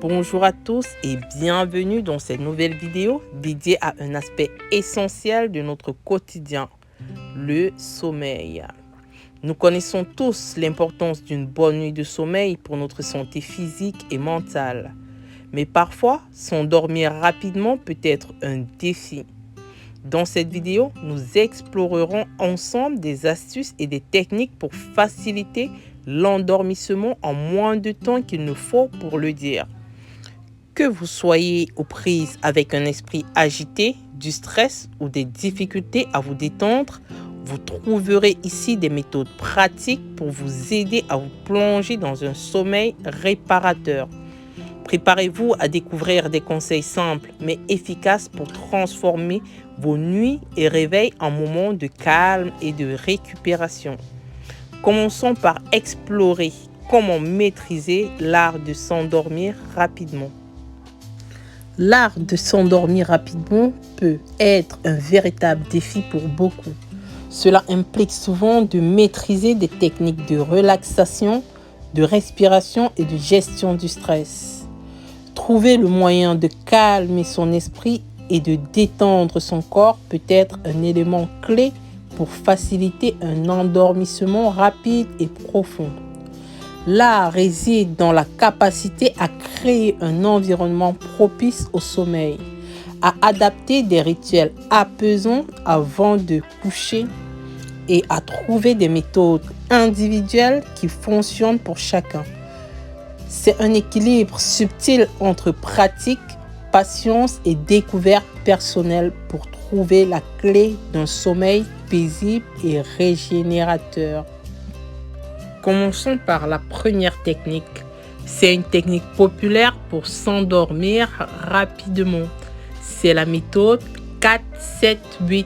Bonjour à tous et bienvenue dans cette nouvelle vidéo dédiée à un aspect essentiel de notre quotidien, le sommeil. Nous connaissons tous l'importance d'une bonne nuit de sommeil pour notre santé physique et mentale. Mais parfois, s'endormir rapidement peut être un défi. Dans cette vidéo, nous explorerons ensemble des astuces et des techniques pour faciliter l'endormissement en moins de temps qu'il ne faut pour le dire. Que vous soyez aux prises avec un esprit agité, du stress ou des difficultés à vous détendre, vous trouverez ici des méthodes pratiques pour vous aider à vous plonger dans un sommeil réparateur. Préparez-vous à découvrir des conseils simples mais efficaces pour transformer vos nuits et réveils en moments de calme et de récupération. Commençons par explorer comment maîtriser l'art de s'endormir rapidement. L'art de s'endormir rapidement peut être un véritable défi pour beaucoup. Cela implique souvent de maîtriser des techniques de relaxation, de respiration et de gestion du stress. Trouver le moyen de calmer son esprit et de détendre son corps peut être un élément clé pour faciliter un endormissement rapide et profond. L'art réside dans la capacité à créer un environnement propice au sommeil, à adapter des rituels apaisants avant de coucher et à trouver des méthodes individuelles qui fonctionnent pour chacun. C'est un équilibre subtil entre pratique, patience et découverte personnelle pour trouver la clé d'un sommeil paisible et régénérateur. Commençons par la première technique. C'est une technique populaire pour s'endormir rapidement. C'est la méthode 4-7-8,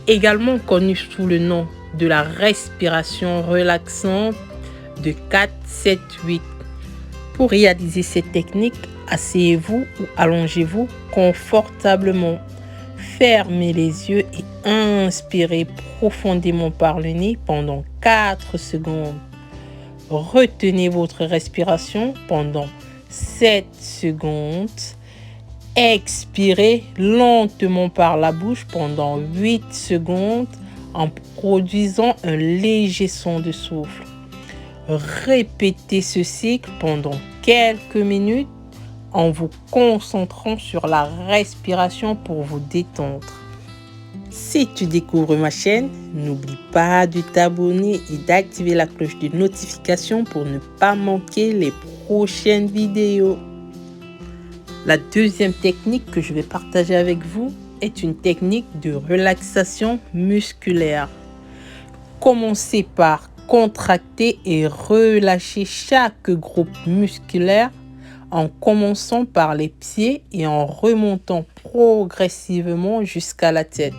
également connue sous le nom de la respiration relaxante de 4-7-8. Pour réaliser cette technique, asseyez-vous ou allongez-vous confortablement. Fermez les yeux et inspirez profondément par le nez pendant 4 secondes. Retenez votre respiration pendant 7 secondes. Expirez lentement par la bouche pendant 8 secondes en produisant un léger son de souffle. Répétez ce cycle pendant quelques minutes en vous concentrant sur la respiration pour vous détendre. Si tu découvres ma chaîne, n'oublie pas de t'abonner et d'activer la cloche de notification pour ne pas manquer les prochaines vidéos. La deuxième technique que je vais partager avec vous est une technique de relaxation musculaire. Commencez par contracter et relâcher chaque groupe musculaire en commençant par les pieds et en remontant progressivement jusqu'à la tête.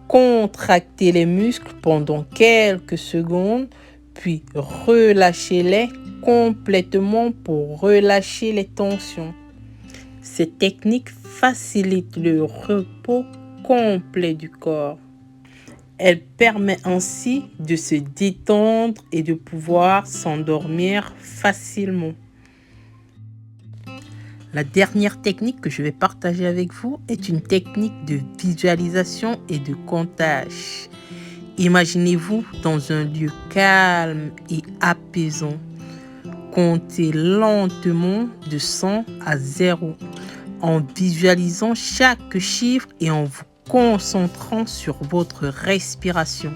Contractez les muscles pendant quelques secondes, puis relâchez-les complètement pour relâcher les tensions. Cette technique facilite le repos complet du corps. Elle permet ainsi de se détendre et de pouvoir s'endormir facilement. La dernière technique que je vais partager avec vous est une technique de visualisation et de comptage. Imaginez-vous dans un lieu calme et apaisant. Comptez lentement de 100 à 0 en visualisant chaque chiffre et en vous concentrant sur votre respiration.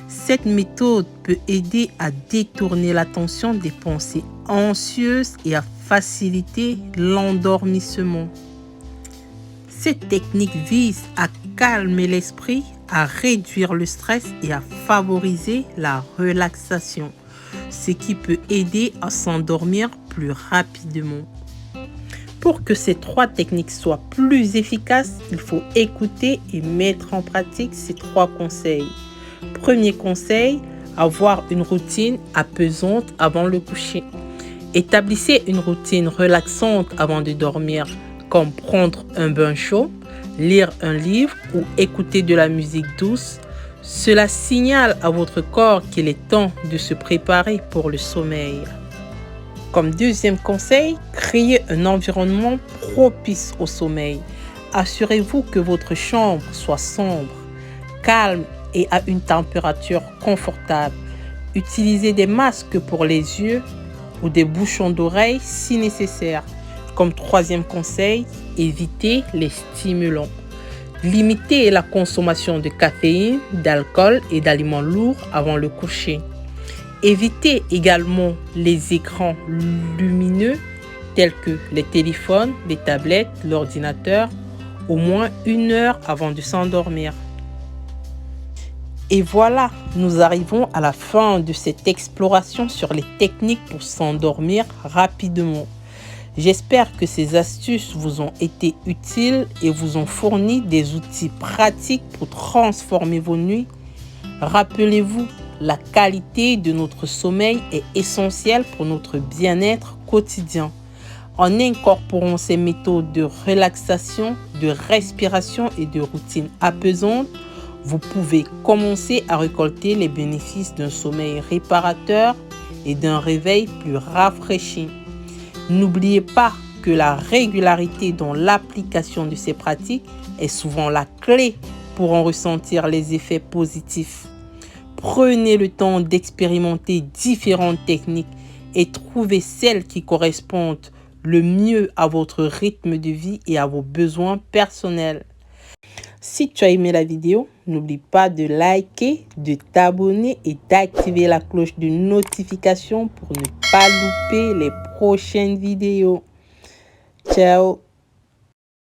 Cette méthode peut aider à détourner l'attention des pensées anxieuses et à faciliter l'endormissement. Cette technique vise à calmer l'esprit, à réduire le stress et à favoriser la relaxation, ce qui peut aider à s'endormir plus rapidement. Pour que ces 3 techniques soient plus efficaces, il faut écouter et mettre en pratique ces 3 conseils. Premier conseil, avoir une routine apaisante avant le coucher. Établissez une routine relaxante avant de dormir, comme prendre un bain chaud, lire un livre ou écouter de la musique douce. Cela signale à votre corps qu'il est temps de se préparer pour le sommeil. Comme deuxième conseil, créez un environnement propice au sommeil. Assurez-vous que votre chambre soit sombre, calme et à une température confortable. Utilisez des masques pour les yeux ou des bouchons d'oreilles si nécessaire. Comme troisième conseil, évitez les stimulants. Limitez la consommation de caféine, d'alcool et d'aliments lourds avant le coucher. Évitez également les écrans lumineux tels que les téléphones, les tablettes, l'ordinateur, au moins 1 heure avant de s'endormir. Et voilà, nous arrivons à la fin de cette exploration sur les techniques pour s'endormir rapidement. J'espère que ces astuces vous ont été utiles et vous ont fourni des outils pratiques pour transformer vos nuits. Rappelez-vous, la qualité de notre sommeil est essentielle pour notre bien-être quotidien. En incorporant ces méthodes de relaxation, de respiration et de routine apaisante, vous pouvez commencer à récolter les bénéfices d'un sommeil réparateur et d'un réveil plus rafraîchi. N'oubliez pas que la régularité dans l'application de ces pratiques est souvent la clé pour en ressentir les effets positifs. Prenez le temps d'expérimenter différentes techniques et trouvez celles qui correspondent le mieux à votre rythme de vie et à vos besoins personnels. Si tu as aimé la vidéo, n'oublie pas de liker, de t'abonner et d'activer la cloche de notification pour ne pas louper les prochaines vidéos. Ciao!